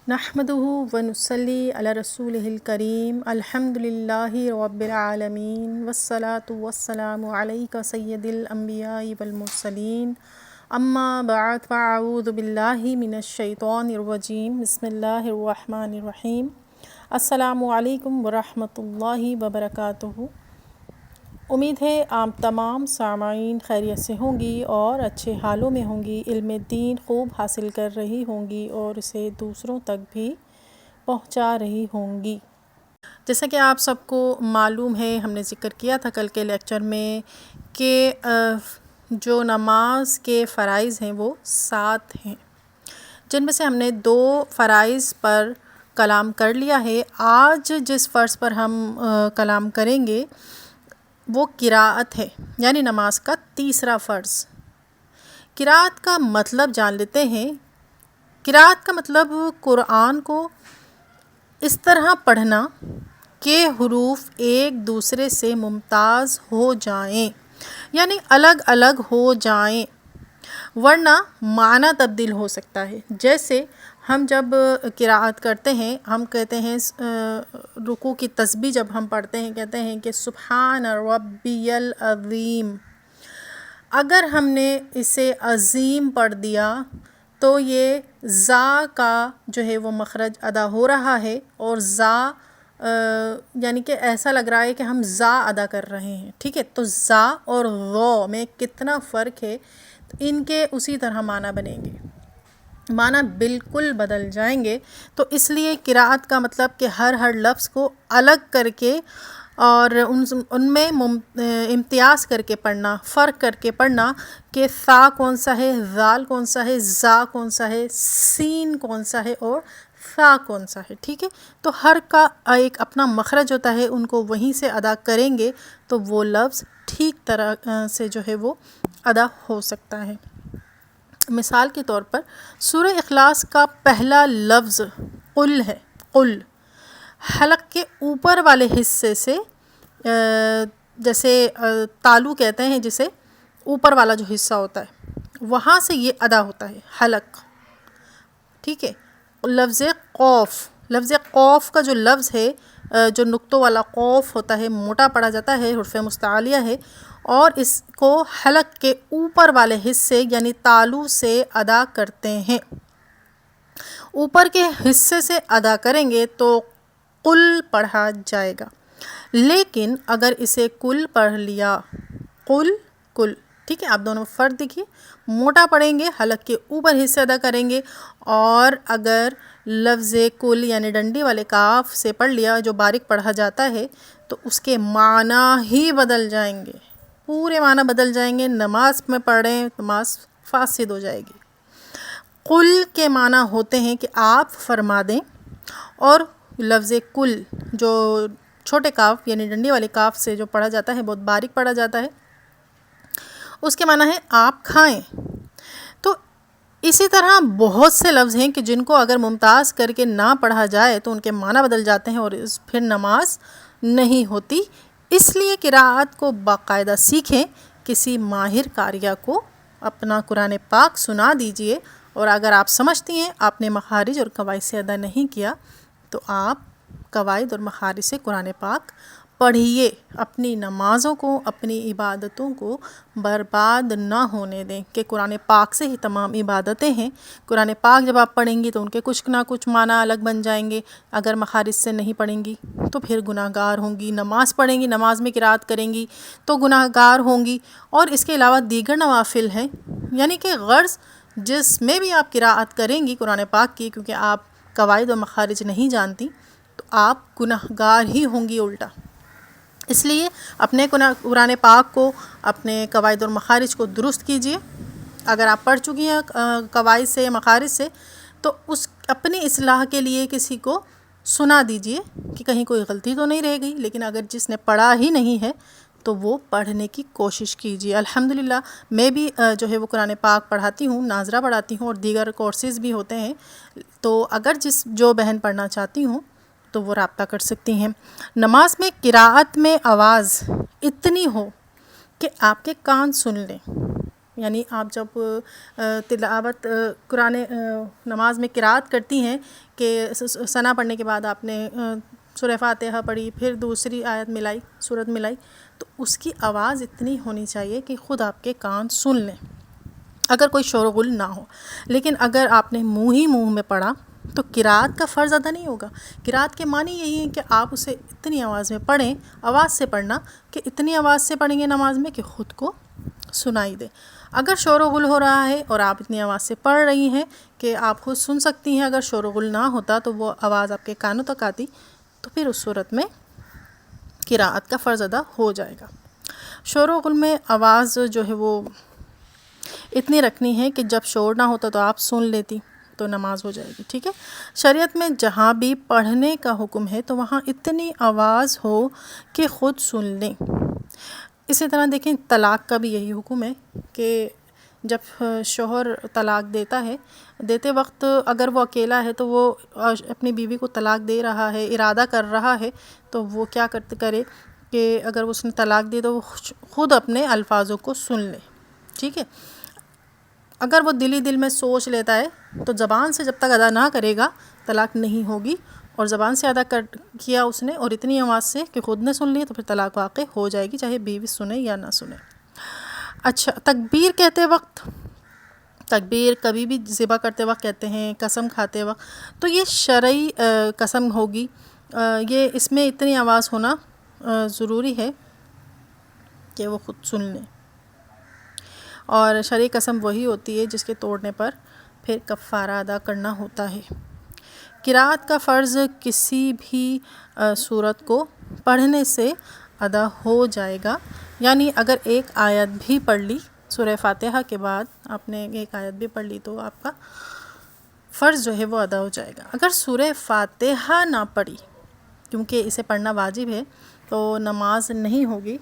نحمدہ ونصلی علی رسولہ الکریم الحمدللہ رب العالمین والصلاة والسلام علیک سید الانبیاء والمرسلین اما بعد فاعوذ باللہ من الشیطان الرجیم بسم اللہ الرحمن الرحیم السلام علیکم ورحمۃ اللہ وبرکاتہ۔ امید ہے آپ تمام سامعین خیریت سے ہوں گی اور اچھے حالوں میں ہوں گی، علم دین خوب حاصل کر رہی ہوں گی اور اسے دوسروں تک بھی پہنچا رہی ہوں گی۔ جیسا کہ آپ سب کو معلوم ہے، ہم نے ذکر کیا تھا کل کے لیکچر میں کہ جو نماز کے فرائض ہیں وہ 7 ہیں، جن میں سے ہم نے 2 فرائض پر کلام کر لیا ہے۔ آج جس فرض پر ہم کلام کریں گے وہ قراءت ہے، یعنی نماز کا تیسرا فرض۔ قراءت کا مطلب جان لیتے ہیں۔ قراءت کا مطلب قرآن کو اس طرح پڑھنا کہ حروف ایک دوسرے سے ممتاز ہو جائیں، یعنی الگ الگ ہو جائیں، ورنہ معنی تبدیل ہو سکتا ہے۔ جیسے ہم جب قراءت کرتے ہیں، ہم کہتے ہیں رکوع کی تسبیح جب ہم پڑھتے ہیں کہتے ہیں کہ سبحان ربی العظیم۔ اگر ہم نے اسے عظیم پڑھ دیا تو یہ زا کا جو ہے وہ مخرج ادا ہو رہا ہے، اور زا یعنی کہ ایسا لگ رہا ہے کہ ہم زا ادا کر رہے ہیں، ٹھیک ہے۔ تو زا اور غو میں کتنا فرق ہے، ان کے اسی طرح معنی بنیں گے، معنی بالکل بدل جائیں گے۔ تو اس لیے قراءت کا مطلب کہ ہر لفظ کو الگ کر کے اور ان میں امتیاز کر کے پڑھنا، فرق کر کے پڑھنا کہ ثا کون سا ہے، ذال کون سا ہے، زا کون سا ہے، سین کون سا ہے اور ثا کون سا ہے، ٹھیک ہے۔ تو ہر کا ایک اپنا مخرج ہوتا ہے، ان کو وہیں سے ادا کریں گے تو وہ لفظ ٹھیک طرح سے جو ہے وہ ادا ہو سکتا ہے۔ مثال کے طور پر سورہ اخلاص کا پہلا لفظ قل ہے، قل حلق کے اوپر والے حصے سے، جیسے تالو کہتے ہیں جسے، اوپر والا جو حصہ ہوتا ہے وہاں سے یہ ادا ہوتا ہے حلق، ٹھیک ہے۔ لفظ قوف کا جو لفظ ہے، جو نقطوں والا قوف ہوتا ہے، موٹا پڑھا جاتا ہے، حرف مستعلیہ ہے، اور اس کو حلق کے اوپر والے حصے یعنی تالو سے ادا کرتے ہیں۔ اوپر کے حصے سے ادا کریں گے تو قل پڑھا جائے گا، لیکن اگر اسے کل پڑھ لیا، قل کل، ٹھیک ہے۔ آپ دونوں فرق دیکھیے، موٹا پڑھیں گے، حلق کے اوپر حصے ادا کریں گے، اور اگر لفظ کل یعنی ڈنڈی والے کاف سے پڑھ لیا جو باریک پڑھا جاتا ہے تو اس کے معنی ہی بدل جائیں گے، پورے معنی بدل جائیں گے۔ نماز میں پڑھ رہے ہیں، نماز فاسد ہو جائے گی۔ قل کے معنی ہوتے ہیں کہ آپ فرما دیں، اور لفظ کل جو چھوٹے کاف یعنی ڈنڈی والے کاف سے جو پڑھا جاتا ہے، بہت باریک پڑھا جاتا ہے، اس کے معنی ہے آپ کھائیں۔ تو اسی طرح بہت سے لفظ ہیں کہ جن کو اگر ممتاز کر کے نہ پڑھا جائے تو ان کے معنی بدل جاتے ہیں اور پھر نماز نہیں ہوتی۔ اس لیے قراءت کو باقاعدہ سیکھیں، کسی ماہر قاریہ کو اپنا قرآن پاک سنا دیجئے، اور اگر آپ سمجھتی ہیں آپ نے مخارج اور قواعد سے ادا نہیں کیا تو آپ قواعد اور مخارج سے قرآن پاک پڑھیے۔ اپنی نمازوں کو، اپنی عبادتوں کو برباد نہ ہونے دیں کہ قرآن پاک سے ہی تمام عبادتیں ہیں۔ قرآن پاک جب آپ پڑھیں گی تو ان کے کچھ نہ کچھ معنی الگ بن جائیں گے، اگر مخارج سے نہیں پڑھیں گی تو پھر گناہ گار ہوں گی۔ نماز پڑھیں گی، نماز میں قراءت کریں گی تو گناہ گار ہوں گی۔ اور اس کے علاوہ دیگر نوافل ہیں، یعنی کہ غرض جس میں بھی آپ قراءت کریں گی قرآن پاک کی، کیونکہ آپ قواعد و مخارج نہیں جانتی تو آپ گناہ گار ہی ہوں گی الٹا۔ اس لیے اپنے قرآن پاک کو، اپنے قواعد اور مخارج کو درست کیجئے۔ اگر آپ پڑھ چکی ہیں قواعد سے، مخارج سے، تو اس اپنی اصلاح کے لیے کسی کو سنا دیجئے کہ کہیں کوئی غلطی تو نہیں رہ گئی۔ لیکن اگر جس نے پڑھا ہی نہیں ہے تو وہ پڑھنے کی کوشش کیجئے۔ الحمدللہ میں بھی جو ہے وہ قرآن پاک پڑھاتی ہوں، ناظرہ پڑھاتی ہوں، اور دیگر کورسز بھی ہوتے ہیں، تو اگر جو بہن پڑھنا چاہتی ہوں تو وہ رابطہ کر سکتی ہیں۔ نماز میں قراءت میں آواز اتنی ہو کہ آپ کے کان سن لیں، یعنی آپ جب تلاوت قرآن نماز میں قرات کرتی ہیں کہ ثنا پڑھنے کے بعد آپ نے سورہ فاتحہ پڑھی، پھر دوسری آیت ملائی، سورت ملائی، تو اس کی آواز اتنی ہونی چاہیے کہ خود آپ کے کان سن لیں، اگر کوئی شور و غل نہ ہو۔ لیکن اگر آپ نے منہ میں پڑھا تو قرات کا فرض ادا نہیں ہوگا۔ قرات کے معنی یہی ہے کہ آپ اسے اتنی آواز میں پڑھیں، آواز سے پڑھنا کہ اتنی آواز سے پڑھیں گے نماز میں کہ خود کو سنائی دے۔ اگر شور و غل ہو رہا ہے اور آپ اتنی آواز سے پڑھ رہی ہیں کہ آپ خود سن سکتی ہیں، اگر شور و غل نہ ہوتا تو وہ آواز آپ کے کانوں تک آتی، تو پھر اس صورت میں قرات کا فرض ادا ہو جائے گا۔ شور و غل میں آواز جو ہے وہ اتنی رکھنی ہے کہ جب شور نہ ہوتا تو آپ سن لیتی تو نماز ہو جائے گی، ٹھیک ہے۔ شریعت میں جہاں بھی پڑھنے کا حکم ہے تو وہاں اتنی آواز ہو کہ خود سن لیں۔ اسی طرح دیکھیں طلاق کا بھی یہی حکم ہے کہ جب شوہر طلاق دیتا ہے، دیتے وقت اگر وہ اکیلا ہے تو وہ اپنی بیوی کو طلاق دے رہا ہے، ارادہ کر رہا ہے، تو وہ کیا کرے کہ اگر اس نے طلاق دی تو وہ خود اپنے الفاظوں کو سن لے، ٹھیک ہے۔ اگر وہ دل میں سوچ لیتا ہے تو زبان سے جب تک ادا نہ کرے گا طلاق نہیں ہوگی، اور زبان سے ادا کیا اس نے اور اتنی آواز سے کہ خود نے سن لی تو پھر طلاق واقع ہو جائے گی، چاہے بیوی سنے یا نہ سنے۔ اچھا، تکبیر کہتے وقت، تکبیر کبھی بھی ذبح کرتے وقت کہتے ہیں، قسم کھاتے وقت، تو یہ شرعی قسم ہوگی، یہ اس میں اتنی آواز ہونا ضروری ہے کہ وہ خود سن لیں۔ اور شرعی قسم وہی ہوتی ہے جس کے توڑنے پر پھر کفارہ ادا کرنا ہوتا ہے۔ قرات کا فرض کسی بھی سورت کو پڑھنے سے ادا ہو جائے گا، یعنی اگر ایک آیت بھی پڑھ لی سورہ فاتحہ کے بعد، آپ نے ایک آیت بھی پڑھ لی تو آپ کا فرض جو ہے وہ ادا ہو جائے گا۔ اگر سورہ فاتحہ نہ پڑھی، کیونکہ اسے پڑھنا واجب ہے، تو نماز نہیں ہوگی،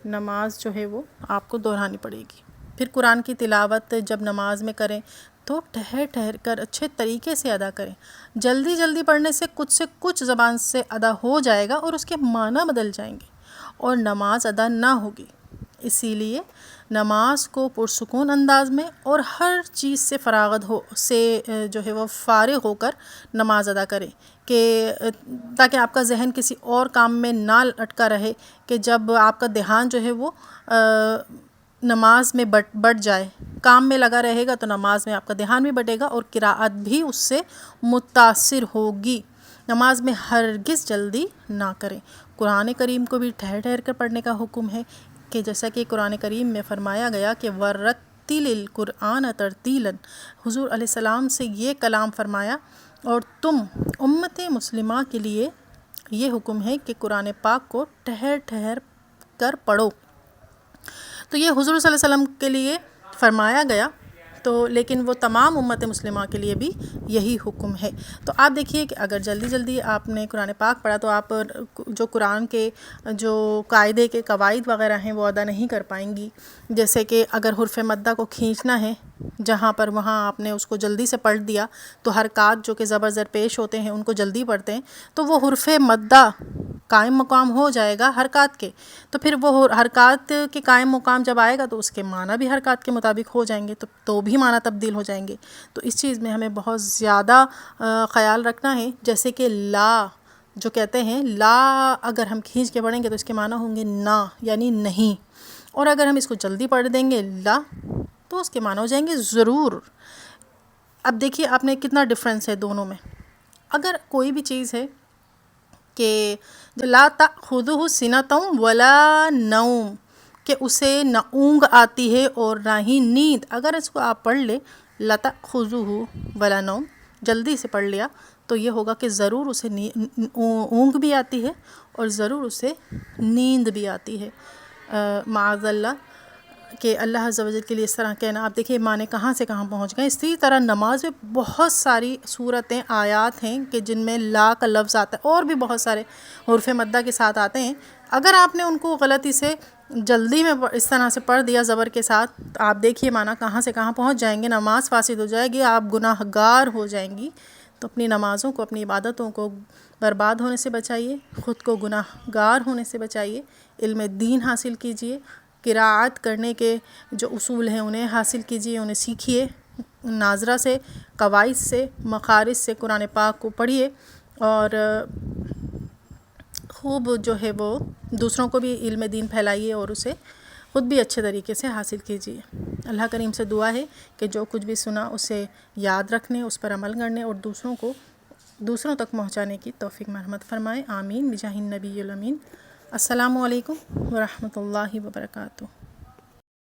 نماز جو ہے وہ آپ کو دہرانی پڑے گی۔ پھر قرآن کی تلاوت جب نماز میں کریں تو ٹھہر کر اچھے طریقے سے ادا کریں۔ جلدی پڑھنے سے کچھ زبان سے ادا ہو جائے گا اور اس کے معنی بدل جائیں گے اور نماز ادا نہ ہوگی۔ اسی لیے نماز کو پرسکون انداز میں اور ہر چیز سے جو ہے وہ فارغ ہو کر نماز ادا کریں، کہ تاکہ آپ کا ذہن کسی اور کام میں نہ اٹکا رہے، کہ جب آپ کا دھیان جو ہے وہ نماز میں بٹ جائے، کام میں لگا رہے گا تو نماز میں آپ کا دھیان بھی بٹے گا اور قرات بھی اس سے متاثر ہوگی۔ نماز میں ہرگز جلدی نہ کریں۔ قرآن کریم کو بھی ٹھہر کر پڑھنے کا حکم ہے، کہ جیسا کہ قرآن کریم میں فرمایا گیا کہ وَرَتِّلِ الْقُرْآنَ تَرْتِیلًا، حضور علیہ السلام سے یہ کلام فرمایا، اور تم امت مسلمہ کے لیے یہ حکم ہے کہ قرآن پاک کو ٹھہر کر پڑھو۔ تو یہ حضور صلی اللہ علیہ وسلم کے لیے فرمایا گیا، تو لیکن وہ تمام امت مسلمہ کے لیے بھی یہی حکم ہے۔ تو آپ دیکھیے کہ اگر جلدی آپ نے قرآن پاک پڑھا تو آپ جو قرآن کے جو قاعدے کے قواعد وغیرہ ہیں وہ ادا نہیں کر پائیں گی، جیسے کہ اگر حرف مدہ کو کھینچنا ہے جہاں پر، وہاں آپ نے اس کو جلدی سے پڑھ دیا تو حرکات جو کہ زبر زر پیش ہوتے ہیں ان کو جلدی پڑھتے ہیں تو وہ حرف مدہ قائم مقام ہو جائے گا حرکات کے، تو پھر وہ حرکات کے قائم مقام جب آئے گا تو اس کے معنی بھی حرکات کے مطابق ہو جائیں گے، تو بھی معنی تبدیل ہو جائیں گے۔ تو اس چیز میں ہمیں بہت زیادہ خیال رکھنا ہے، جیسے کہ لا جو کہتے ہیں، لا اگر ہم کھینچ کے پڑھیں گے تو اس کے معنی ہوں گے نا، یعنی نہیں، اور اگر ہم اس کو جلدی پڑھ دیں گے لا تو اس کے معنی ہو جائیں گے ضرور۔ اب دیکھیے آپ نے کتنا ڈفرینس ہے دونوں میں۔ اگر کوئی بھی چیز ہے کہ لا تأخذہ سنۃ ولا نوم، کہ اسے نہ اونگ آتی ہے اور نہ ہی نیند، اگر اس کو آپ پڑھ لیں لا تأخذہ ولا نوم، جلدی سے پڑھ لیا تو یہ ہوگا کہ ضرور اسے اونگ بھی آتی ہے اور ضرور اسے نیند بھی آتی ہے، معاذ اللہ کہ اللہ عز و جل کے لیے اس طرح کہنا۔ آپ دیکھیے معنی کہاں سے کہاں پہنچ گئے۔ اسی طرح نماز میں بہت ساری صورتیں آیات ہیں کہ جن میں لا کا لفظ آتا ہے، اور بھی بہت سارے حرف مدہ کے ساتھ آتے ہیں، اگر آپ نے ان کو غلطی سے جلدی میں اس طرح سے پڑھ دیا زبر کے ساتھ تو آپ دیکھیے معنی کہاں سے کہاں پہنچ جائیں گے، نماز فاسد ہو جائے گی، آپ گناہ گار ہو جائیں گی۔ تو اپنی نمازوں کو، اپنی عبادتوں کو برباد ہونے سے بچائیے، خود کو گناہ گار ہونے سے بچائیے، علم دین حاصل کیجیے، قراءت کرنے کے جو اصول ہیں انہیں حاصل کیجیے، انہیں سیکھیے، ناظرہ سے، قواعد سے، مخارج سے قرآن پاک کو پڑھیے، اور خوب جو ہے وہ دوسروں کو بھی علم دین پھیلائیے اور اسے خود بھی اچھے طریقے سے حاصل کیجیے۔ اللہ کریم سے دعا ہے کہ جو کچھ بھی سنا اسے یاد رکھنے، اس پر عمل کرنے اور دوسروں تک پہنچانے کی توفیق مرحمت فرمائے، آمین بجاہ النبی الامین۔ السلام علیکم ورحمۃ اللہ وبرکاتہ۔